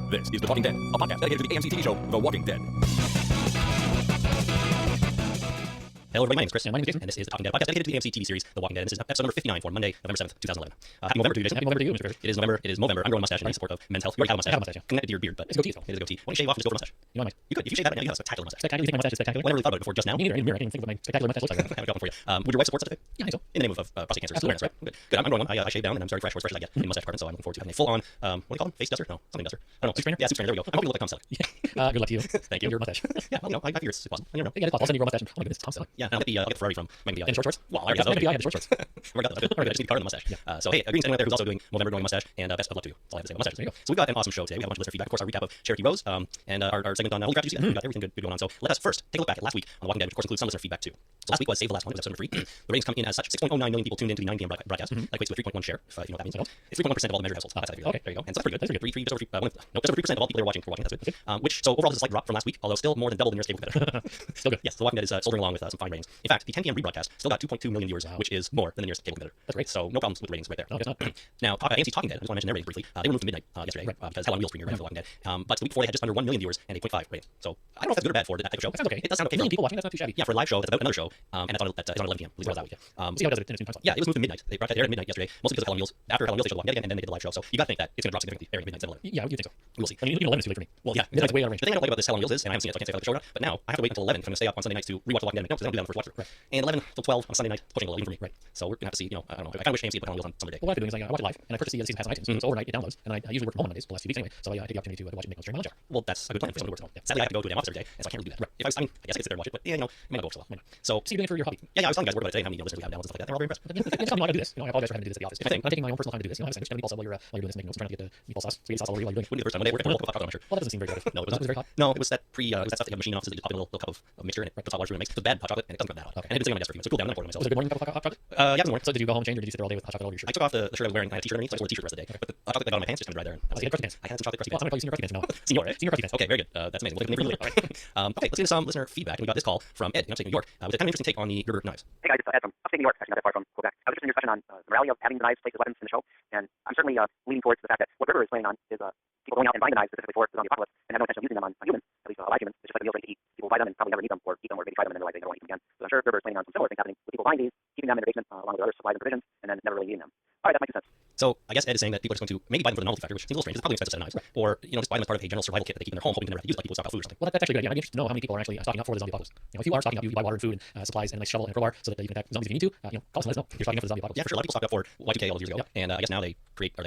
This is The Talking Dead, a podcast dedicated to the AMC TV show The Walking Dead. Hello everybody, my name is Chris. And my name is Jason. And this is The Talking Dead podcast dedicated to the AMC TV series The Walking Dead. And this is episode number 59 for Monday, November 7th, 2011. Happy November to you, Jason. Happy November to you, Mr. Chris. It is November. It is Movember. I'm growing a mustache in support of men's health. You already have a mustache. I have a mustache, yeah. Connected to your beard, but It's a goatee, though. It is a goatee. Why don't you shave off and just go for a mustache? You know, You could. If you shave that, now you have a spectacular mustache. spectacular. You think my mustache is spectacular? I never really thought about it before just now. Me neither. In the mirror, I didn't think what my spectacular mustache looks like. I have a couple for you. Would your wife support such a thing? Yeah, I think so. In the name of prostate cancer Absolutely. awareness, right? Good. I'm growing one. I shave down and I'm starting fresh, as fresh as I get in the mustache department. So I'm looking forward to having a full-on, what do you call them? Face duster? No, something duster. I don't know. Soup strainer? Yeah, soup strainer. There we go. I'm hoping to look like Tom Selleck. Yeah. Good luck to you. Thank you. Your mustache. Yeah, well, I figure it's possible. You never know. Yeah, it's possible. I'll send you your mustache. Oh my goodness, Tom Selleck. Yeah, I'll get the Ferrari from Maggie. And short shorts? Well, I already got I had the short shorts. I got that. I just need the card and the mustache. Yeah. So hey, Green's anyone out there who's also doing Movember growing mustache, and best of luck to you. That's all I have to say about mustaches. There you go. So we've got an awesome show today. We have a bunch of listener feedback. Of course, our recap of Cherokee Rose, and our segment on Holy Crap, did you see that? We've got everything good going on. So let us first take a look back at last week on The Walking Dead, which of course includes some listener feedback too. So last week was Save the Last One. It was episode number 3. The ratings come in as such: 6.09 million people tuned into the 9 p.m. broadcast. That equates to a 3.1 share, if you know what that means. It's 3.1% of all the measured households. That's Okay. there you go. And so that's pretty good. That's pretty good. Just over 3% of all people are watching. That's good. Which so overall is a slight drop from last week, although still more than double the nearest cable competitor. Still good. Yes, The Walking Dead is soldiering along with some fine ratings. In fact, the 10 p.m. rebroadcast still got 2.2 million viewers, which is more than the nearest cable competitor. That's great. So no problems with ratings right there. No, I guess not. Now, AMC Talking Dead, I just want to mention their ratings briefly. They were moved to midnight yesterday because Hell on Wheels premiered right after The Walking Dead. But the week before they had just under 1 million viewers and 8.5 rating. So I don't know if that's good or bad for that type of show. That sounds okay. It does sound okay. A million people watching, that's not too shabby. Yeah, for a live show that's about another show, and that's on 11 p.m. We'll see how it does it in its new time slot. Yeah, it was moved to midnight. They brought that air at midnight yesterday, mostly because of Hell on Wheels. After Hell on Wheels, they showed The Walking Dead again, and then they did the live show. So you got to think that it's going to drop significantly airing midnight instead of 11. Yeah, you think so. We'll see. I mean, even 11 is too late for me. Well, yeah, Midnight's way out of range. The thing I don't like about this Hell on Wheels is, and I haven't seen it, so I can't say if I like the show or not, but now I have to wait until 11 if I'm going to stay up on Sunday nights to rewatch The Walking Dead. No, because they don't do that on the first watch through. Right. And 11 till 12 on Sunday night, pushing a little even for me. Right. So we're going to have to see, I don't know. I kind of wish AMC put Hell on Wheels on some other day. Well, what I've been doing is I watch it live, and I purchase the season pass on iTunes. So overnight it downloads, and I usually work from home on Mondays the last few weeks anyway. So I take the opportunity to watch it and make notes during my lunch hour. Well, that's a good plan for someone who works at home. Sadly, I have to go to a damn office every day, and so I can't really do that. Right. If I guess I could sit there and watch it, but yeah, it may not go so well. So, So you're doing it for your hobby. yeah, I was telling you guys word about it today, how many listeners we have now and stuff like that. They're all very impressed. It's something I do this. I apologize for having to do this at the office. I'm taking my own personal time to do this. I have a sandwich, meatball sub while you're doing this, making notes, trying to get the meatball sauce, spaghetti sauce all over you while you're doing it. When did the first time one day we're going to I'm sure. Well, that doesn't seem very good. No, it was Was it very hot? No, it was that that stuff that you have a machine offices that you pop in a little cup of mixture and it puts hot water and it makes it bad hot chocolate and it doesn't go that hot. Okay. And it did sitting on my desk for a few minutes. So it cooled down and I poured it myself. Was it a good morning cup of hot chocolate? Yeah, it was morning. So did you go home and change, or did you sit there all day with hot chocolate all over your shirt? I took off the shirt I was wearing. I had a t-shirt underneath, so I just wore the t-shirt the rest of the day. But the hot chocolate that got on my pants just kind of dried there. And So you had crusty pants. I had some chocolate crusty Well, I'm pants. going to call you Senior Crusty Pants now. Senior, right? Senior Crusty Pants. Okay, very good. That's amazing. We'll take the name really later. Okay, let's get into some listener feedback. And we got this call from Ed in upstate New York with a kind of interesting take on the Gerber knives. Hey guys, it's Ed from upstate New York, actually not that far from Quebec. I was just in your discussion on the morality of having the knives placed as weapons in the show, and I'm certainly leaning towards the fact that what River is playing on is people going out and buying the knives specifically for the zombie apocalypse and have no intention of using them on humans, at least live humans. It's just like a meal ready to eat. People buy them and probably never need them, or eat them, or maybe try them and then realize they don't want to eat them again. So I'm sure River is playing on some similar things happening with people buying these, keeping them in their basement along with other supplies and provisions, and then never really eating them. All right, that makes sense. So I guess Ed is saying that people are just going to maybe buy them for the novelty factor, which seems a little strange. It's probably an expensive set of knives, Right. or just buy them as part of a general survival kit that they keep in their home, hoping to never have to use it, like people stock up food or something. Well, that's actually a good idea. I'd be interested to know how many people are actually stocking up for the zombie apocalypse. If you are stocking up, you buy water and food and supplies and a nice shovel and a crowbar so that you can attack zombies if you need to. Call us and let us know if you're stocking up for the zombie apocalypse. Yeah, for sure. A lot of people stocked up for Y2K all those years ago, and I guess now they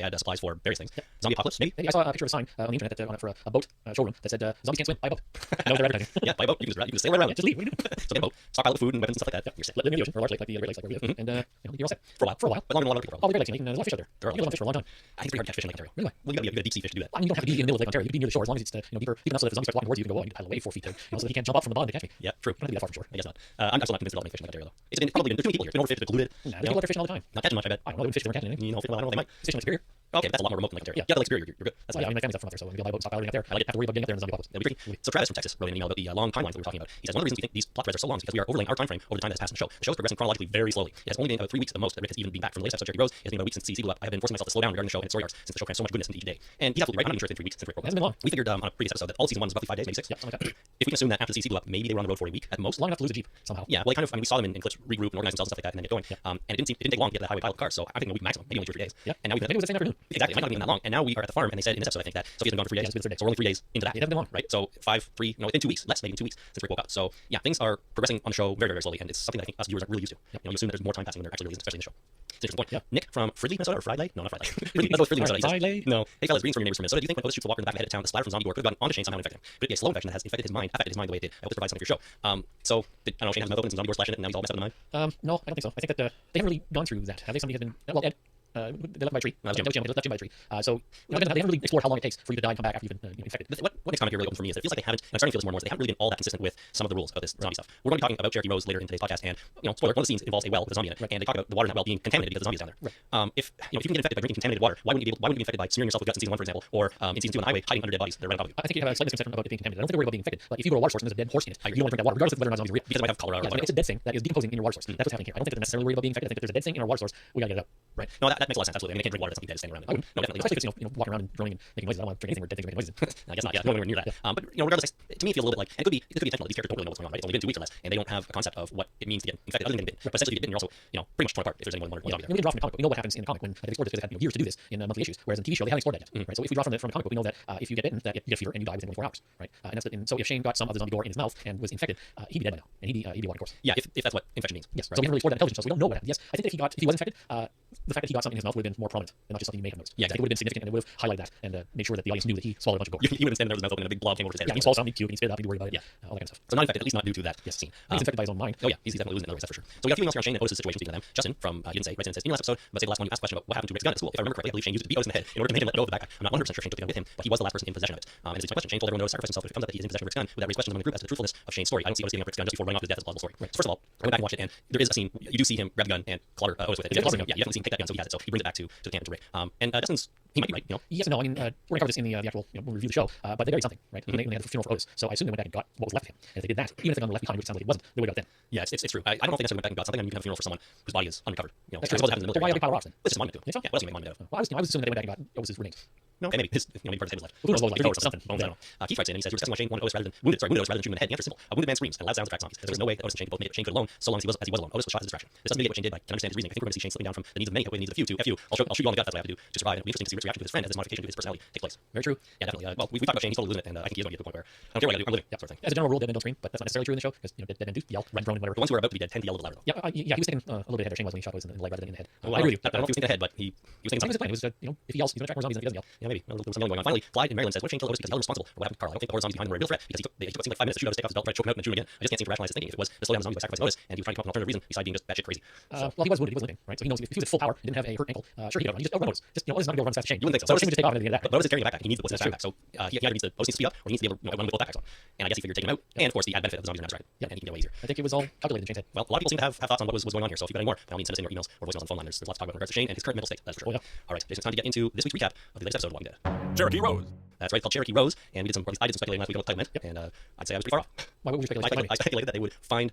had supplies for various things. Zombie apocalypse, maybe. I saw a picture of a sign on the internet that on it for a boat showroom that said zombies can't swim, buy a boat. No, they're advertising. Yeah, buy a boat. You can just sail right around. Just leave. What are you doing? So get a boat, stockpile of food and weapons and stuff like that. You're set. Live in the ocean, or large lake like the Great Lakes, like where we live, and you're all set For a while. But longer than a lot of people. Oh, the Great Lakes, you know, there's a lot of fish out there. There are You can live on fish for a long time. I think it's pretty hard to catch fish in Lake Ontario. Really? Well, you got to be a deep sea fish to do that. I mean, you don't have to be in the middle of Lake Ontario. You can be near the shore as long as it's deeper enough so that if the zombies start walking towards you, you can go, oh, I need to paddle away 4 feet so that he can't jump up from the bottom to catch me. Yeah, true. You don't have to be that far from shore. I guess not. I'm still not convinced that all make fish in Lake Ontario though. It's probably there's too many people here. There's been over fish that polluted. Nah, people out there fishing all the time. Not catching much, I bet. I don't know, they wouldn't fish, they weren't catching anything. You know, well, I don't know. They might. Fishing like Superior. Okay, but that's a lot more remote than Lake Ontario. Yeah, Lake Superior, you're good. That's Well, yeah, I mean, my family's up from up there, so we'll buy a boat, stockpile everything up there. I like have to worry about getting up there in the zombie apocalypse. That'd be tricky. So Travis from Texas wrote in an email about the long timelines that we were talking about. He says one of the reasons we think these plot threads are so long is because we are overlaying our time frame over the time that has passed in the show. The show is progressing chronologically very slowly. It has only been about 3 weeks at the most that Rick has even been back from the latest episode of Cherokee Rose. It has been about a week since CC blew up. I have been forcing myself to slow down regarding the show and its story arcs since the show crams so much goodness into each day. And he's absolutely right. I'm not even sure it's been 3 weeks since Rick broke It hasn't been long. We figured on a previous episode that all season 1 was roughly 5 days, maybe 6. Yeah, something like that. If we can assume that after the CC blew up, maybe they were on the road for a week at most. Long enough to lose a jeep somehow. Yeah, well, we saw them in clips regroup and organize themselves and stuff like that, and then get going. And it didn't take long to get to the highway pile of cars, so I think a week maximum, maybe only 2 or 3 days. Yeah. And now Maybe it was the same afternoon. exactly, it might not have been that long. And now we are at the farm, and they said in this episode, I think that Sophie's been gone for 3 days. Yeah, it's been 3 days. So we're only 3 days into that. It hasn't been long. Right? So 5, 3, within 2 weeks, maybe 2 weeks since Rick woke up. So yeah, things are progressing on the show very, very slowly, and it's something that I think us viewers are really used to. Yep. You assume that there's more time passing when there actually really isn't, especially in the show. It's an interesting point. Yeah. Nick from Fridley, Minnesota, or Fridley? No, not Fridley. Fridley, that's what Fridley, Minnesota. He says, Fridley? no. Hey fellas, greetings from your neighbors from Minnesota. Do you think when Otis shoots a walker in the back of the head of town, the splatter from zombie gore could have gotten onto Shane somehow and infected him? Could it be a slow infection that has affected his mind the way it did? I hope this provides something for your show. So I don't know, Shane has mouth open and some zombie gore slashing it, and now he's all messed up in the mind. No, I don't think so. I think that they haven't really gone through that. Have they? Somebody has been well, Ed. They left by a tree. No, They left Jim by a tree. So they haven't really explored how long it takes for you to die and come back after you've been infected. What makes comment here really open for me is that it feels like they haven't, and I'm starting to feel this more and more, is they haven't really been all that consistent with some of the rules about this zombie stuff. We're going to be talking about Cherokee Rose later in today's podcast, and spoiler, one of the scenes involves a well with a zombie in it, and they talk about the water in that well being contaminated because the zombie is down there. If you can get infected by drinking contaminated water, why wouldn't you be infected by smearing yourself with guts in season 1, for example, or in season 2 on the highway hiding under dead bodies that are right on top of you? I think you have a slight misconception about it being contaminated. I don't think they're worried about being infected. Like if you go to a water source and there's a dead horse in it, you don't want to drink that water, regardless of whether or not zombies are real. Because it might have cholera. Yeah, it's a dead thing that is decomposing in your water source. That's what's happening here. I don't think they're necessarily worried about being infected. I think if there's a dead thing in our water source, we gotta get it out. Right. No, that that makes a lot of sense. Absolutely. I mean, they can't drink water that's something dead standing around. I wouldn't. No, definitely. Especially if it's, walking around and droning and making noises. I don't want to drink anything where dead things are making noises. I guess not. Yeah, don't anywhere near that. But regardless, to me, it feels a little bit like, and it could be intentional. These characters don't really know what's going on, right? It's only been 2 weeks or less, and they don't have a concept of what it means to get infected other than getting bitten. But essentially, if you get bitten, you're also, pretty much torn apart if there's any more zombie there. We can draw from the comic book. We know what happens in the comic when they've explored this, because they've had years to do this in monthly issues, whereas in the TV show they haven't explored that yet. Right? So if we draw from the comic book, we know that if you get bitten, that you get a fever and you die within 24 hours. Right? And so if Shane got some of the zombie gore in his mouth and was infected, he'd be dead by now, and he'd be walking course. Yeah, if that's what infection means. Yes. Right. So we haven't really explored that intelligence, so we don't know what happened. Yes, I think that if he was infected, the fact that he got something in his mouth would have been more prominent and not just something you may have noticed. Yeah, exactly. It would have been significant, and it would have highlighted that and made sure that the audience knew that he swallowed a bunch of gore. He would have been standing there with his mouth open and a big blob came over his head. Yeah, he swallowed something, he'd puke, and he'd spit it out, he'd be worried about it. Yeah, all that kind of stuff. So not infected, at least not due to that scene. He's infected by his own mind. Oh yeah, he's definitely losing it in other ways, that's for sure. So we got a few emails here on Shane and Otis' situation, speaking of them. Justin from, you didn't say, right, says, in your last episode, but say the last one, you asked a question about what happened to Rick's gun at school. If I remember correctly, I believe Shane used it to beat Otis in the head in order to make him let go of the backpack. I'm not 100% sure Shane took the gun with him, but he was the last person in possession of it. And this is my question. Shane told everyone to sacrifice himself, but if it comes out that he is in possession of Rick's gun, would that raise questions among the group as to the truthfulness of Shane's story? I don't see Otis giving up Rick's gun just before running off to his death as a plausible story. Right. So first of all, I went back and watched it, and there is a scene, you do see him grab the gun and clobber Otis with it. Yeah, you definitely see him take that gun, so he has it, so he brings it back to the camp to Rick. And Justin's, he might be right, Yes and no. I mean, we're gonna cover this in the actual when we review the show, but they buried something, right? When they had the funeral for Otis, so I assume they went back and got what was left of him. And if they did that, even if the gun were left behind, which it sounds like it wasn't, they would have got it then. Yeah, it's true. I don't know if they necessarily went back and got something. I mean, you can have a funeral for someone whose body is unrecovered. That's true. Happens in the military. Why a big pile of rocks then? It's just a monument to. Think so? Yeah, what else can you make a monument of? Well, I was assuming that they went back and got Otis's remains. No, okay, maybe his, maybe part of his head was left. Who knows, like something. Bones, I don't know. Keith writes in and he says, "We're discussing why Shane wanted Otis rather than wounded Otis rather than shooting him in the head. The answer is simple. A wounded man screams and loud sounds attract zombies. There was no way that Otis and Shane both made it. Shane could alone, so long as he was alone. Otis was shot as a distraction. This doesn't negate what Shane did, but I can understand his reasoning. I think we're going to see Shane slipping down from the needs of many to the needs of the few to F you. I'll shoot you all in the gut. That's what I have to do to survive. And it'll be interesting to see Rick's reaction to his friend as this modification to his personality takes place. Very true. Yeah, definitely. Well, we talked about Shane. He's totally losing it, and I think he is going to get to the point where I don't care what I do. I'm living. Yeah, sort of thing. As a general rule, dead men don't scream, but that's not necessarily true in the show because dead men do yell, run, drone, and whatever. The ones who are about to be dead tend to yell a little louder. Yeah, he was thinking a little bit ahead. Shane was when he shot Otis in the leg rather than in the head. I agree with you. I don't know if he was thinking ahead, but he was thinking something. It was if he yells, he's going to attract more zombies than if he doesn't yell. Yeah, maybe. There was something going on. Finally, Clyde in Maryland says, what if Shane killed Otis because he held him responsible for what happened to Carl? I don't think the horde zombies behind him were a real threat because he took what seemed like 5 minutes to shoot out his take off his belt, try to choke him out and shoot him again. I just can't seem to rationalize his thinking. If it was to slow down the zombies by sacrificing Otis, and he was trying to come up with an alternative reason besides being just batshit crazy. Well, he was wounded, he was limping, right? So he knows if he was at full power and didn't have a hurt ankle, sure he could have run. He just outrun Otis. Just Otis is not going to be able to run as fast as Shane. You wouldn't think so. So Shane would just take off and then that. But Otis is carrying a backpack. He needs the bullets in his backpack. So he either needs to Otis needs to speed up or he needs to be able to run with both backpacks on. And I guess he figured taking him out, and of course the added benefit of the zombies are now distracted. Yeah, and he can get away easier. I think it was all calculated in Shane's head. Well, a lot of people seem to have thoughts on what was going on here. So if you've got any more, by all means send us in your emails or voicemails on the phone line. There's lots to talk about in regards to Shane and his current mental state. That's for sure. Oh, yeah. All right, Jason, it's time to get into this week's recap of the latest episode of Walking Dead. Cherokee Rose. That's right, it's called Cherokee Rose, and we did I did some speculating last week on what the title meant, and I'd say I was pretty far off. Why would you speculate? I speculated that they would find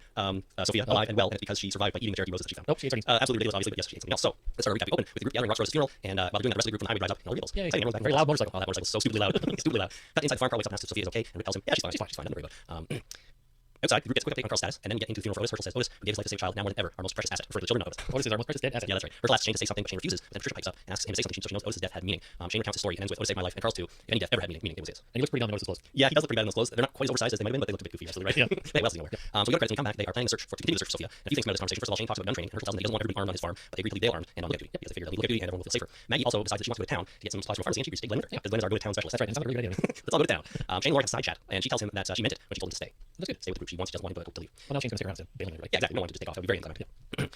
Sophia alive and well, and it's because she survived by eating the cherokee roses that she found. Nope, she ate sardines. Absolutely ridiculous, obviously, but yes, she ate something else. So let's start our recap. We open with the group gathering Rock's Rose's funeral, and while they're doing that, the rest of the group from the highway drives up and all the vehicles. Yeah, everyone's back. very loud motorcycle. Oh, that motorcycle's so stupidly loud. Stupidly loud. Cut inside the farm, Carl wakes up and asks if Sophia is okay, and Rick tells him, yeah, she's fine, nothing to worry about. Outside, the group gets a quick update on Carl's status, and then we get into the funeral for Otis. Herschel says, Otis, who gave his life to save a child, now more than ever, our most precious asset, referring to the children of Otis. Otis is our most precious dead asset. Yeah, that's right. Herschel asks Shane to say something, but Shane refuses. Then Patricia pipes up and asks him to say something so she knows Otis' death had meaning. Shane recounts his story and ends with, Otis saved my life, and Carl's too. If any death ever had meaning, it was his. And he looks pretty dumb in Otis' clothes. Yeah, he does look pretty bad in those clothes. They're not quite as oversized as they might have been, but they look a bit goofy, absolutely right. Yeah. They well nowhere. So we go to credits when we come back. They are planning to continue the search for Sophia. And a few things about this conversation. First of all, Shane talks about gun training, and Herschel tells him that he doesn't want her to be armed on his farm, but they agree to leave Dale armed and on look duty because they figure they'll be look duty and everyone will feel safer. Maggie also decides that she wants to go to town to get some supplies from a pharmacy, and she agrees to take Glenn with her. Yeah, because Glenn is our go-to-town specialist. That's right. It's not a really good idea. Let's all go to town. Shane and Laura have a side chat, and she tells him that she meant it when she told him to stay. That's good. Stay with the group. She doesn't want him to leave. Well, now Shane's going to stick around instead of bailing, right? Yeah, exactly. We don't want him to just take off. That would be very anticlimactic.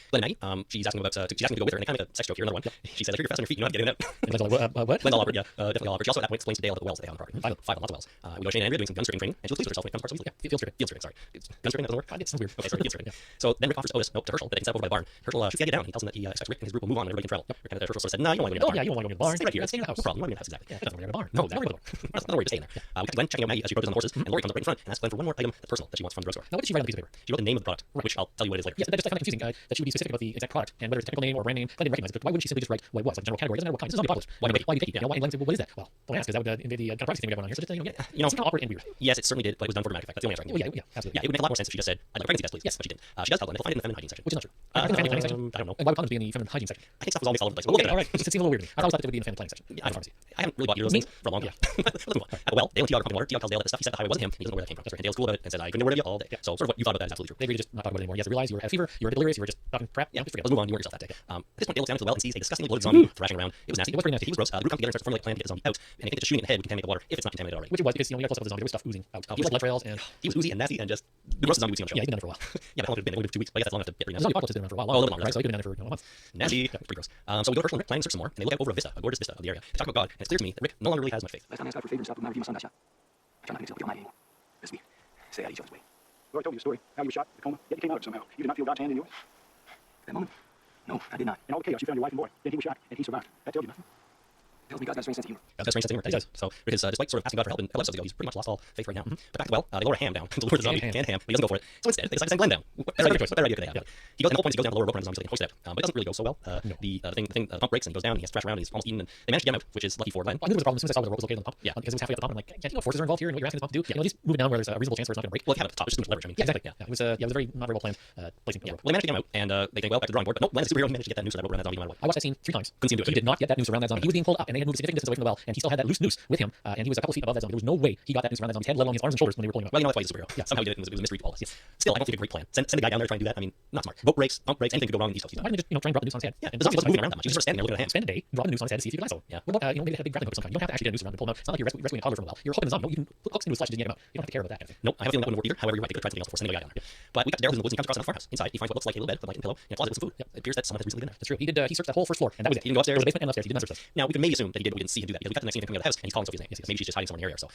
Glenn and Maggie, she's asking him to go with her, and they kind of make a sex joke here. Another one. She says, "If you're fast on your feet, you know how to get in and out." And Glenn's like, what? Glenn's all over it, yeah, definitely all over it. She also at that point explains to Dale about the wells they have on the property. Five, lots of wells. We go Shane and Andrea doing some gun stripping training, and she looks pleased with herself when it comes to parts of Yeah, field stripping. Field stripping, sorry. Gun stripping, that doesn't work? It sounds weird. Okay, sorry, field stripping. Yeah. So then Rick offers Otis to Herschel that they can set up over by the barn. Herschel shoots the idea down. He tells him that he expects Rick and his group will move on and everybody can travel. Yep. Herschel sort of said, "No, you don't want to go to the barn." Yeah, you don't want to go to the barn. Stay right here. Stay in the house. No problem. You want to be in the house, exactly. Yeah, doesn't want to go to the barn. No, exactly. Don't worry, just stay in there. We cut to Glenn checking out Maggie as she approaches on the horses, and Lori comes up right in front and asks Glenn for one more item that's personal that she wants from the drugstore. Now, what did she write on the piece of paper? She wrote the name of the product, which I'll tell you what it is later. Yes, that just I found it confusing. That she would be specific about the exact product and whether it's a technical name or brand name. I didn't recognize it, but why wouldn't she simply just write what it was, like a general category? It doesn't matter what kind. This is zombie apocalypse. Why do you take it? Why? And Glenn said, well, what is that? Well, don't ask, because that would invade the kind of privacy thing we got going on here. So just, it seems kind of awkward and weird. Yes, it certainly did, but it was done for dramatic effect. That's the only answer I can give. Yeah, absolutely. Yeah, it would make a lot more sense if she just said, "I'd like a pregnancy test, please." Yes, but she didn't. She does tell them they'll find it in the feminine hygiene section, Which is not true. In the family planning section? I don't know. And why would condoms be in the feminine hygiene section? I think stuff was all mixed all over the place. We'll get Okay, all right. It seems a little weird to me. I always thought that it would be in the family planning section. Yeah, I haven't really bought either of those things for a long time. Let's move on. Well, Dale and Tiago are pumping water. Tiago tells Dale that the stuff he said the highway wasn't him, and he doesn't know where that came from. And Dale's cool about it and says, "I couldn't get rid of you all day." So sort of what you thought about that is absolutely true. They agreed to just not talk about it anymore. You have to realize you had a fever, you were delirious, you were just talking crap. Yeah, just forget. Let's move on. You weren't yourself that day. At this point, Dale looks down into the well and sees a disgustingly bloated zombie thrashing around. It was nasty. It was pretty nasty. He was gross. The group comes together and starts to formulate a plan to get the zombie out. And they think that just shooting it in the head would contaminate the water if it's not contaminated already. Which it was, because you got close up to the zombie, there was stuff oozing out. He had like blood trails, and he was oozy and nasty and just the grossest zombie we've seen on the show. Yeah, he's been done it for a while. Yeah, but how long had it been? It would have been 2 weeks. But I guess that's long enough to get pretty The nasty. zombie apocalypse has been around for a while. Oh, a little longer. Right, so he could have been done it for a month. Nasty. Yeah, pretty gross. So we go to Herschel and Rick planning to search some more, and they look out over a vista, a gorgeous vista of the area. They talk about God, and it's clear to me that Rick no longer really has much faith. Last time I asked God for favor himself, but my redeemer son got shot. I try not to make myself feel my name. This week, stay out of each other's way. Well, I told you the story. How you were shot, the coma, yet you came out of it somehow. You did not feel God's hand in yours. That moment? No, I did not. In all the chaos, you found your wife and boy. Then he was shot, and he survived. That tells you nothing. tells me God's got a strange sense of humor. God's got a strange sense of humor. He does. So, because despite sort of asking God for help in episodes ago, he's pretty much lost all faith right now. But back to the well, they lower a ham down to lure the zombie canned ham, but he doesn't go for it. So instead, they decide to send Glenn down. What better idea could they have? He goes, and the whole point is he goes down to the lower rope and the zombie so they can hoist it out. But it doesn't really go so well. The pump breaks and he goes down. And he has to thrash around. And he's almost eaten. And they manage to get him out, which is lucky for Glenn. Well, I knew there was a problem as soon as I saw where the rope was located on the pump. Yeah, because it was halfway up the pump. I'm like, can't you know forces are involved here and what you're asking this pump to do? At least move it down where there's a reasonable chance where it's not going to break. Well, it had at the top, it's just too much leverage. I mean, yeah, exactly. Yeah, it was a very not very well planned placing. Yeah. Well, they managed to get him out, and they think, well, back to the drawing board. But no, Glenn is a superhero. He managed to get that noose around that zombie no matter what. I watched that scene 3 times. Couldn't seem to do it. He did not get that noose around that zombie. He was being pulled up, and they had moved a significant distance away from the well, and he still had that loose noose with him, and he was a couple feet above that zombie. There was no way he got that noose around that zombie's head, let alone his arms and shoulders when they were pulling him up. Well, you know that's why he's a superhero. Yeah, somehow he did it. It was a mystery to all of us. Yeah. Still, I don't think a great plan. Send a guy down there trying to do that. I mean, not smart. Rope breaks, pump breaks, anything could go wrong in these folks. Why didn't they just try and drop the noose on his head? Yeah, and the zombie wasn't moving around that much. He was just standing there looking at a hand. Spend a day, drop the noose on his head to see if you can lasso. Yeah. What about maybe they had a big grappling hook of some kind. You don't have to actually get a noose around and pull him out. It's not like you're rescuing a toddler from a well. You're hooking the zombie. No, you can put hooks into his flesh to get him out. You don't have to care about that kind of thing. Nope, I have a feeling that wouldn't work either. However, you're right. They could try something else before sending a guy down there. But we got to Daryl's in the woods and he comes across another farmhouse. Inside, he finds what looks like a little bed with a blanket and pillow and a closet with some food. Yep. It appears that someone has recently been there. That's true. He searched that whole first floor, and that was it. He didn't go upstairs. There was a basement and upstairs. He did not search those. Now we can maybe assume that he did, but we didn't see him do that because we got the next scene coming out of the house and he's calling Sophie's name. Yes. Maybe she's just hiding somewhere in the area. So,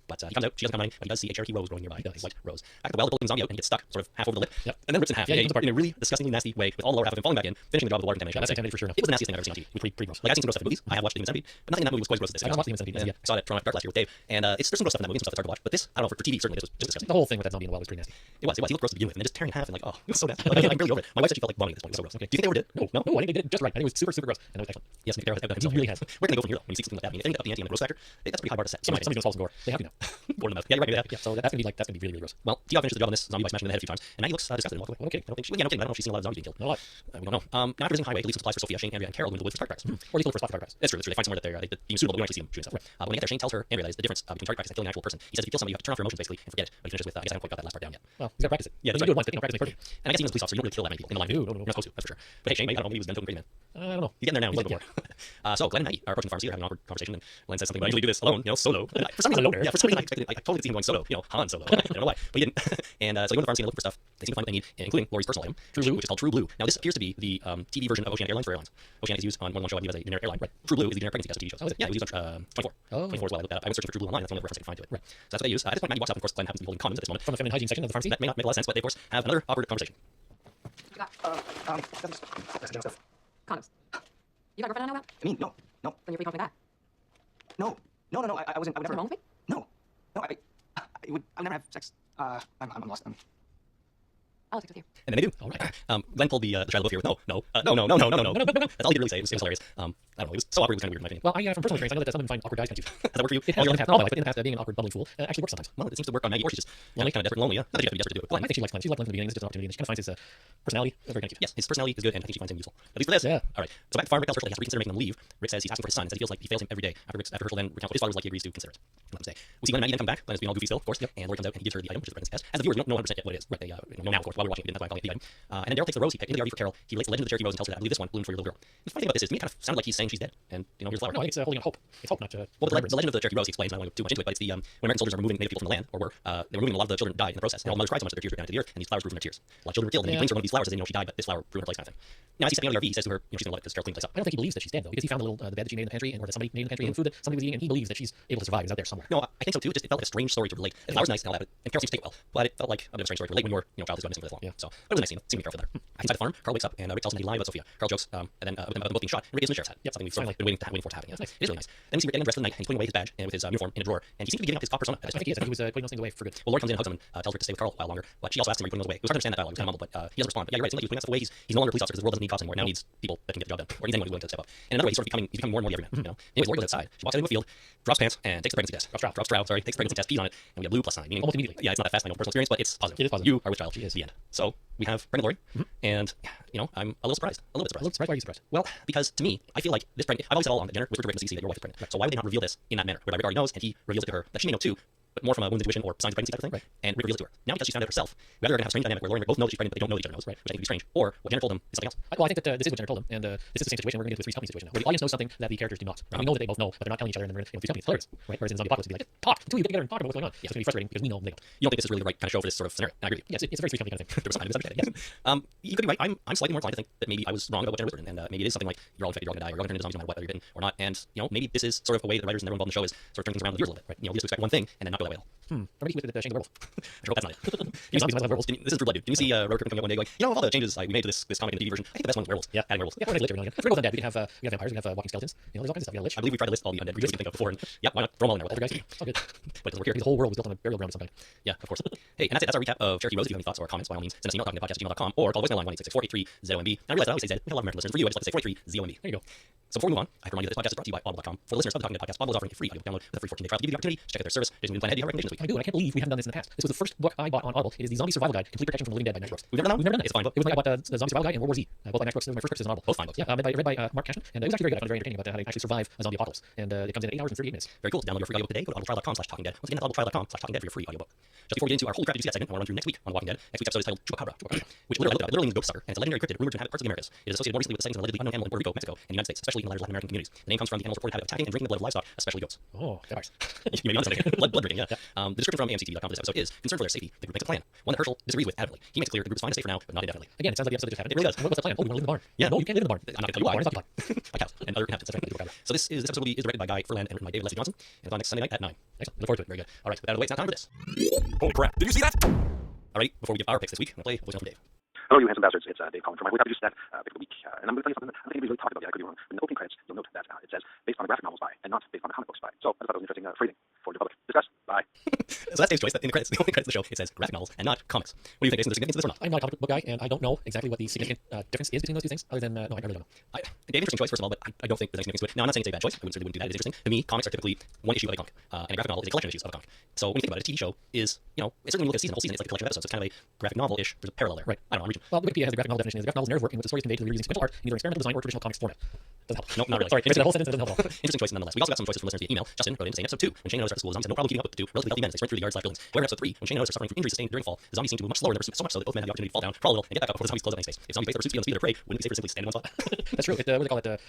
but he comes out. She doesn't come running, but he does see a Cherokee rose growing nearby. A white rose. Back at the well, the building zombie out and he gets stuck sort of half over the lip, and then rips in half. Yeah, in a really disgustingly nasty way, with all the lower half of him falling back in, finishing the job of the water contamination. That's contaminated for sure. It was the nastiest thing I've ever seen on TV. Pretty gross. Like I've seen some gross stuff in movies. I have watched the Human Centipede, but nothing in that movie was quite as gross as this. I watched the Human Centipede. I saw it at Toronto Dark last year with Dave, and there's some gross stuff in that movie, some stuff that's hard to watch. But this, I don't know, for TV certainly this was just disgusting. The whole thing with that zombie in the well was pretty nasty. It was. He looked gross to begin with, and then just tearing in half and like, oh, it was so nasty. Like, I'm really over it. My wife said she felt like vomiting at this point. It was so gross. Okay. Do you think they ever did? No, I think they did it just right. I think it was super gross, and it was excellent. Yes, Nick Darrow has he really has. Where can they go from here though? When you see something like that, I mean, anything up the ante on the gross factor, that's a pretty high bar to set. Somebody's gonna swallow some gore. They have to now. More than enough. Yeah, you're right. Maybe Yeah, so that's gonna be really gross. Well, T.O. finishes the job on this zombie by smashing him in the head a few times, and now he looks disgusted and walks away. Okay. I don't think she. Yeah, no kidding. I don't know if she's seen a lot of zombies being killed. Not a lot. We don't know. Now after visiting highway, he leaves some supplies for Sophia, Shane, Andrea, and Carol in the woods for target practice. Or at least look for spot for target practice. That's true. They find somewhere that they're being suitable, but we don't actually see him shooting stuff. But when they get there, Shane tells her, Andrea, that is the difference between target practice and killing an actual person. He says if you kill somebody, you have to turn off your emotions basically and forget it. But he finishes with, I guess I haven't quite got that last part down yet. Well, you gotta practice it. Yeah, you do it once, but you don't practice it perfect. And I guess even as a police officer, you don't really kill that many people in the line. No. You're not supposed to, that's for sure. But hey, Shane, maybe I don't know, maybe he was done to a great man. I don't know. He's getting there now. He's looking more. So Glenn and Maggie are approaching the pharmacy. They're having an awkward conversation, and Glenn says something. But I usually do this alone, solo. For some reason, yeah, for some reason, I totally see him going solo. Han Solo. I don't know why, but he didn't. And so they go to the pharmacy and look for stuff. They seem to find what they need, including Lori's personal item, which is called True Blue. Now this appears to be the TV version of Oceanic Airlines for airlines. Oceanic is used on one show, I believe, as a generic airline. Right. True Blue is the generic pregnancy test of TV shows. Oh, is it? Yeah, it was used on 24. Oh. 24 is what I looked that up. I was searching for True Blue online. That's the only reference I could find to it. Right. So that's what they use. At this point, Maggie walks up, and of course, Glenn happens to be holding condoms at this moment. From the feminine hygiene section of the pharmacy. That may not make a lot of sense, but they, of course, have another awkward conversation. That's general stuff. Condoms. You got a girlfriend I know about? I mean, no. Then you're free confident that. No. I wasn't. I would What's never. wrong with me? No. I would never have sex. I'm lost. I'll text with you. And then they do. All right. Glenn pulled the Shia LaBeouf here with no. That's all he could really say. It was hilarious. I don't know. It was so awkward. It was kind of weird in my opinion. Well, from personal experience, I know that some women find awkward guys kind of cute. Does that work for you? It has in the past, not always, but in the past, being an awkward bumbling fool actually works sometimes. Well, it seems to work on Maggie, or she's just kind of desperate and lonely. Yeah, not that you have to be desperate to do it. Well, I think she likes Glenn. She likes Glenn from the beginning. This is just an opportunity, and she kind of finds his personality very kind of cute. Yes, his personality is good, and I think she finds him useful. At least for this. Yeah. All right. So back to farm, Rick tells Herschel he has to reconsider making him leave. Rick says he's asking for his son, and says he feels like he fails him every day. After Herschel then recounts what his father was like, he agrees to consider it. Let him stay. We see Glenn and Maggie then come back. Glenn is being all goofy still, of course. Yep. And Lori comes out and he gives her the item, which is the pregnancy test. As the viewers, we don't know 100% yet what it is. Right. They know now, of course, while we're watching it. We didn't, that's why I'm calling it the item. And then Daryl takes the rose he picked into the RV for Carol. He relates the legend of the Cherokee rose and tells her that I believe this one bloomed for your little girl. The funny thing about this is, to me, it kind of sounded like he's saying she's dead, and here's the flower. No, I think it's holding on hope. It's hope, not well, the legend of the Cherokee rose he explains. I don't want to go too much into it, but it's the when American soldiers are removing native people from the land, or were they were removing a lot of the children died in the process, and all the mothers cried so much that their tears were down to the earth, and these flowers grew from their tears. A lot of children were killed, and he brings her one of these flowers, as they know she died, but this flower grew in her place, kind of thing. Now, as he's stepping out of the RV, he says to her, she's gonna let it because Carol cleaned the place up. I don't think he believes that she's dead though, because he found the bed that she made in the pantry, or that somebody made in the pantry, and the food that somebody was eating, and he believes that she's able to survive. Is out there somewhere. No, I think so too. It felt like a strange story to relate. The flower's nice and all that, and Carol seems to take it well, but it felt like a bit of a strange story to relate when your child has gone missing for this long. Yeah. So it was a nice scene. Seemed to be Carol for there. Inside the farm, Carl wakes up and Rick tells him he lied about Sophia. Carl jokes, and then about them both being shot. And Rick gives him the sheriff's hat. Yep. Something we've sort of been waiting for it to happen. Yeah. Nice. It is really nice. Then we see Rick getting dressed for the night, and he's putting away his badge and with his uniform in a drawer, and he seems to be giving up his pop persona. I think he is. I think he was putting those things away for good. Well, Lord comes in and hugs him and tells Rick to stay with Carl a while longer, but she also asks him, are you putting those away? It was hard to understand that dialogue. It was kind of mumbled, but he doesn't respond. But yeah, you're right. It seems like he's putting that stuff away. He's no longer a police officer because the world doesn't need cops anymore. It now needs people that can get the job done, or needs anyone who's willing to step up. And another way, he's becoming more and more the everyman. Anyways, Lord goes outside. She walks out into a field, drops pants, and takes the pregnancy test. Drops trow. Sorry, takes the pregnancy test, pees on it, and we have blue +9, meaning almost immediately. Yeah, it's not that fast. I know personal experience, but it's positive. It is positive. You are with child. She is. The end. So we have pregnant Lori, and I'm a little surprised. A little bit surprised. Why are you surprised? Well, because to me, I feel like this pregnant. I've always said all along that Jenner whispered to Rick in CC that your wife is pregnant. Right. So why would they not reveal this in that manner, whereby Rick already knows, and he reveals it to her that she may know too, but more from a woman's intuition or signs of pregnancy type of thing. Right. And Rick reveals it to her. Now because she's found out herself, whether they're going to have a strange dynamic where Lori and Rick both know that she's pregnant, but they don't know that each other knows, right? Which I think would be strange. Or what Jenner told them is something else. Well, I think that this is what Jenner told them, and this is the same situation. We're going to get to a Three's Company situation now, where the audience knows something that the characters do not. And we know that they both know, but they're not telling each other, and then we're in Three's Company. It's hilarious, right? Whereas in Zombie Apocalypse, it'd be like, talk, the two of you get together and talk about what's going on. Yeah, so it's going to be frustrating because we know they don't. You don't think this is really the right kind of show for this sort of scenario? And I agree with you. Yes, it's a very Three's Company kind of thing. There was something misunderstanding. Yes. You could be right. I'm slightly more inclined to think that maybe I was wrong about what Jenner whispered, and maybe it is something like you're all infected, you're all going to die, or you're all going to turn into zombies no matter what, whether you're bitten or not. And maybe this is sort of a way that writers and everyone involved in the show is sort of turning things around with the viewers a little bit, right? We just expect one thing and then not go that way at all. Or maybe with Shane the werewolf. I sure hope that's not it. Zombies might have werewolves. This is True Blood, dude. Didn't you see Road Trip coming up one day going, of all the changes we made to this comic in the TV version, I think the best one was werewolves. Yeah. Adding werewolves. Yeah, we're literally again. Werewolves undead. We can have vampires. We can have walking skeletons. There's all kinds of stuff. We got a lich. I believe we tried to list all the undead creatures we can think of before, and yeah, why not throw them all in there? Poltergeist. It's all good. But it doesn't work here. The whole world was built on a burial ground of some kind. Yeah, of course. Hey, and that's it. That's our recap of Cherokee Rose. If you have any thoughts or comments, by all means, send us an email talking to podcast@gmail.com or call the voicemail line 1-866-483-ZOMB. And I realize I always say Z. We have a lot of American listeners. For you, I just like to say 483-ZOMB. There you go. So before we move on, I have to remind you that this podcast is brought to you by Audible.com. For listeners of the Talking Dead podcast, Audible is offering a free audiobook download with a free 14-day trial to give you the opportunity to check out their service. Jason, we plan ahead. Do you have recommendations this week? I do, and I can't believe we haven't done this in the past. This was the first book I bought on Audible. It is the Zombie Survival Guide: Complete Protection from the Living Dead by Max Brooks. We've never done it. It's a fine book. It was like I bought the Zombie Survival Guide and World War Z, both by Max Brooks. It was my first purchase on Audible. Both fine books. Yeah, read by Mark Cashman, and it was actually very good. I found it very entertaining about how to actually survive a zombie apocalypse. And it comes in 8 hours and 38 minutes. Very cool. To download your free audiobook today, go to audibletrial.com/talkingdead. Once again, that's audibletrial.com/talkingdead for your free audiobook. Just before we get into our Holy Crap Did You See That segment, I want to run through next week on Walking Dead. Next week's episode is titled Chupacabra, which literally means ghost sucker, and it's a legendary cryptid rumored to inhabit parts of the Americas. It is associated more recently with the sightings of an allegedly unknown animal in Puerto Rico, Mexico, and the United States, especially in the Latin American communities. The name comes from the animal's reported habit of attacking and drinking the blood of livestock, especially goats. Oh, vampires. You may be on something. blood drinking, yeah. The description from AMCTV.com for this episode is: concerned for their safety, the group makes a plan. One that Herschel disagrees with adamantly. He makes it clear the group is fine and safe for now, but not indefinitely. Again, it sounds like the episode that just happened. It really does. What's the plan? Oh, we want to live in the barn. Yeah. No, you can't live in the barn. I'm not going to tell you why. Barn is occupied. By cows and other inhabitants. That's right. So this episode is directed by Guy Ferland and written by David Leslie Johnson, and it's on next Sunday night at 9. Excellent. Look forward to it. Very good. All right, with that out of the way, it's now time for this. Holy crap! Did you see that? All right, before we give our picks this week, I'm going to play a voicemail from Dave. Hello, you handsome bastards. It's Dave calling from my producer that pick of the week. And I'm going to tell you something that I think we really talked about yet. I could be wrong. In the opening credits, you'll note that it says based on the graphic novels by and not based on the comic books by. So I just thought it was an interesting phrasing for the public. Discuss. Bye. So that's Dave's choice. In the credits, the opening credits of the show, it says graphic novels and not comics. What do you think, Jason? Is there significance to this or not? I'm not a comic book guy, and I don't know exactly what the significant difference is between those two things, other than, no, I really don't know. Dave, interesting choice, first of all, but I don't think there's any significance to it. Now, I'm not saying it's a bad choice. I certainly wouldn't do that. It's interesting. To me, comics are typically one issue of a comic, and a graphic novel is a collection of issues of a comic. So when you think about it, a TV show is, it's certainly when you look at a season, the whole season, it's like a collection of episodes. So it's kind of a graphic novel-ish. There's a parallel there. Right. I don't know, I'm reaching. Well, Wikipedia has a graphic novel definition. The graphic novel's narrative work in which the story is conveyed to the reader using sequential art, in either experimental design or traditional comics format. Doesn't help. No, not really. Sorry, basically the whole sentence doesn't help at all. Interesting choice nonetheless. We also got some choices from listeners via email. Justin wrote in saying episode 2, when Shane and others start to school, the zombies had no problem keeping up with the two relatively healthy men as they sprint through the yards like buildings. However, in episode 3, when Shane and others are suffering from injuries sustained during fall, the zombies seem to move much slower than ever, so much so that both men have the opportunity to fall down, crawl a little, and get back up before the zombies close up any space. If zombies face their pursuits beyond the speed of their prey, wouldn't it be safer to simply stand in one spot? That's true. What do they call it?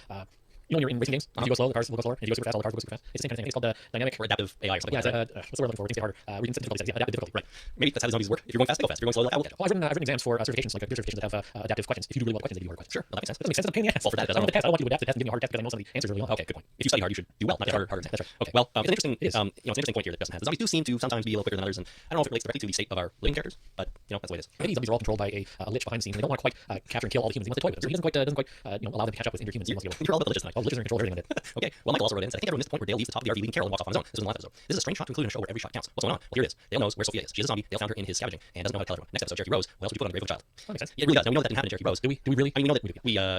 When you're in racing games, if you go slow, the cars will go slower. And if you go super fast, all the cars will go super fast. It's the same kind of thing. It's called dynamic Or adaptive AI or something. Yeah, like that. what's the word I'm looking for? Things get harder. We can set difficulty settings. Yeah, adaptive difficulty. Right. Maybe that's how the zombies work. If you're going fast, they go fast. If you're going slow, they'll Well, I've written exams for certifications, like computer certifications that have adaptive questions. If you do really well questions, they give you harder questions. Sure, well, that makes sense. That doesn't make sense. It's a pain in the ass. Well, for that, it I don't doesn't. want the test. I don't want you to adapt to the test and give me a hard test because I know some of the answers really well. Okay, good point. If you study hard, you should do well, not get harder exams. That's right. Okay. Well, it's an interesting. It is. It's an interesting point here that Dustin has. The zombies do seem to sometimes be a little quicker than others, and I don't know if it relates directly to the state of our living characters, but that's the way it is. Maybe zombies are all controlled by a lich behind the scenes. They don't want to quite capture and kill all the humans. He wants to toy with them. So he doesn't quite allow them to catch up with inner humans. He wants to You're all about the liches tonight. Oh, liches are in control of everything. Okay. Well, Michael also wrote in and said, I think everyone missed the point where Dale leaves the top of the RV leading Carol and walks off on his own. This was in the last episode. This is a strange shot to include in a show where every shot counts. What's going on? Well, here it is. Dale knows where Sophia is. She is a zombie. Dale found her in his scavenging and doesn't know how to tell everyone. Next episode, Cherokee Rose. What else would you put on the grave of a child? That makes sense. Yeah, it really does. Now, we know that didn't happen in Cherokee Rose. Do we really? I mean, we know that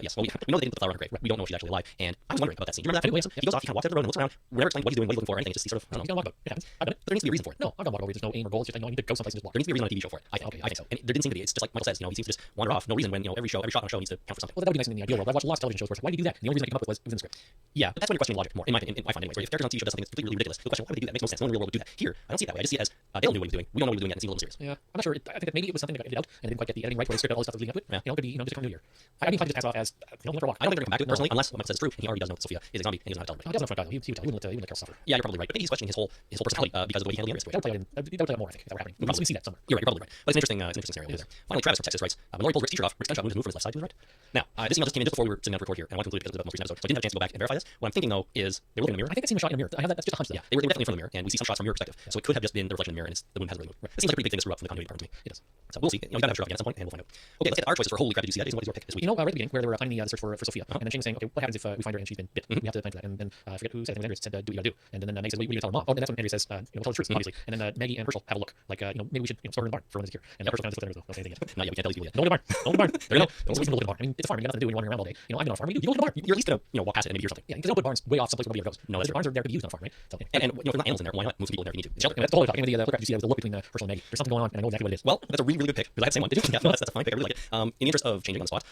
yes. Well, we know they didn't put the flower on her grave. We don't know if she's actually alive. And I was wondering about that scene. Do you remember that? He goes off, he kind of walks down the road and looks around. We're never explained what he's doing, what he's looking for, or anything. It's just he sort of, I don't know. You can walk about. It happens. I've done it. But there needs to be a reason for it. No, I'm not walking away. There's no aim or goal. It's just like, no, I need to go someplace and just walk. There needs to be a reason on a TV show for it. I think so. And there didn't seem to be. It's just like Michael says, he seems to just wander off, no reason when, every shot on a show needs to count for something. Well, that would be nice in the ideal world. I watched lots of television shows where why do you do that? And the only reason I came up with was within the script. Yeah, but that's when you're questioning logic more, in my opinion, I find anyways. Where if characters on TV show does something that's completely ridiculous, you'll question why would they do that? It makes no sense. No one in the real world would do that. Here, I don't see it that way. I just see it as Dale knew what he was doing. We don't know what he was doing yet. It seems a little mysterious. Yeah, I'm not sure. I think that maybe it was something that got edited out and I didn't quite get the editing right where they script all the stuff that was leading up to it. Yeah. It could be, just kind of New Year. I mean, if I just pass off as, never walk. I don't think they're gonna come back to it personally, unless what Michael says is true, and he already does know that Sophia is a zombie and he doesn't know how to tell No, him. he doesn't know what he would tell. He would let Carol suffer. Yeah, you're probably right. But maybe he's questioning his whole personality because of the way he handled the That would play out more, I think, if that were happening. We see that somewhere. You're right. You're probably right. But it's an interesting scenario there. Finally, Travis from Texas writes, when Lori pulled Rick's t-shirt off, Rick's gunshot wound and moved from his left side to his right. Now, this email just came in just before we were sitting down to record here, and I want to include it because of the most recent episode, so I didn't have a chance to go back and verify this. What I'm thinking though is they were looking in the mirror. I think I've seen a shot in a mirror. I have that. That's just a hunch. Yeah, they were definitely in front of the mirror, and we see some shots from your perspective. So it could have just been the reflection in the mirror, and the wound hasn't really moved. It seems like a pretty big thing to screw up from the continuity department to me. It does. So we'll see. You gotta have shirt off again at some point, and we'll find out. Okay, let's get our choices for Holy Crap Did You See That? Jason, what is your pick this week? Right at the beginning, where they were finding the search for Sophia, and then Shane was saying, okay, what happens if we find her and she's been bit? We have to plan for that. And then I forget who said it. Andrew said, do what you gotta do. And then Maggie says, what are you gonna tell her mom? Oh, and that's when Andrew says, tell the truth, obviously. And then Maggie and Herschel have a look, like, maybe we should store her in the barn for when it's here. And Herschel kind of sits there and goes, don't say anything yet. Not yet. We can't tell these people yet. Don't go to the barn. Don't go to the barn. There you go. Don't Don't look at the barn. I mean, it's a farm. You got nothing to do when you're wandering around all day. I've been on a farm. You go to the barn. You're at least gonna walk past it and maybe hear something. Yeah, because they don't put barns way off someplace where nobody ever goes. No, that's their barns are there to be used on a farm, right? So, And if there's not animals in there, why not move some people in there if you need to? and that's the whole talking. The photograph you see, there was a look between Herschel and Maggie. There's something going on, and I know exactly what it is. Well, that's a really good pick because I have the same one. Did you? Yeah, no, that's a fine pick. I really like it. In the interest of changing on the spot,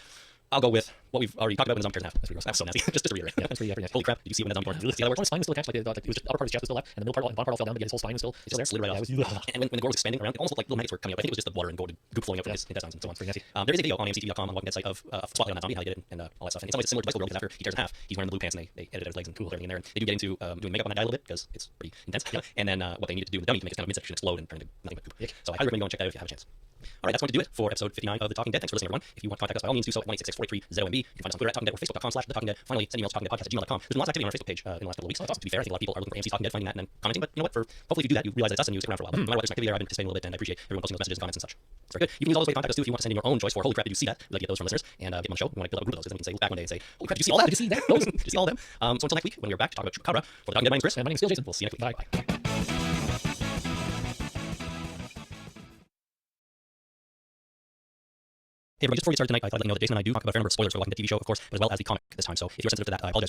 I'll go with what we've already talked about when the zombie tears in half. That's pretty gross. That's so nasty. just to reiterate. Yeah, that's pretty nasty. Holy crap! Did you see when the zombie torn? See how that works? His spine was still attached, like it was just the upper part of his chest was still left, and the middle part and bottom part all fell down, but yet his whole spine was still there. Slid right off. And when the gore was expanding around, it almost looked like little maggots were coming up. I think it was just the water and goop flowing up from his intestines and so on. Pretty nasty. There is a video on AMCTV.com on the Walking Dead site of Spotlight on that zombie, how he did it, and all that stuff. And in some ways, it's similar to Bicycle Girl because after he tears in half, he's wearing the blue pants and they edited out his legs and everything in there. And they do get into doing makeup on that guy a little bit because it's pretty intense. And then what they needed to do in the dummy to make his kind of midsection explode and turn into nothing but goop. So I highly recommend you go and check that out if you have a chance. All right, that's going to do it for episode 59 of The Talking Dead. Thanks for listening, everyone. If you want to contact us, by all means, do so at 1-866-43-ZOMB. You can find us on Twitter at Talking Dead or Facebook.com/The Talking Dead. Finally, send emails to talkingdeadpodcast@gmail.com. There's been lots of activity on our Facebook page in the last couple of weeks. It's awesome. To be fair, I think a lot of people are looking for AMC's Talking Dead, finding that and then commenting. But you know what? Hopefully, if you do that, you realize that it's us and you stick around for a while. But no matter what, there's an activity there. I've been participating a little bit, and I appreciate everyone posting those messages and comments and such. It's very good. You can use all those ways to contact us too if you want to send in your own choice for holy crap, did you see that? We'd like to get those from listeners and get them on the show. We want to build up a group of those, because then we can say, look back one day and say, holy crap, did you see all that? Did you see that? Those? Did you see all of them? So until next week, when we're back to talk about Chupacabra for The Talking Dead, my name's Chris. And my name's Phil Jason. We'll see you next week. Bye. Hey everybody, just before we get started tonight, I thought I'd let you know that Jason and I do talk about a fair number of spoilers for The Walking Dead TV show, of course, but as well as the comic this time. So if you're sensitive to that, I apologize.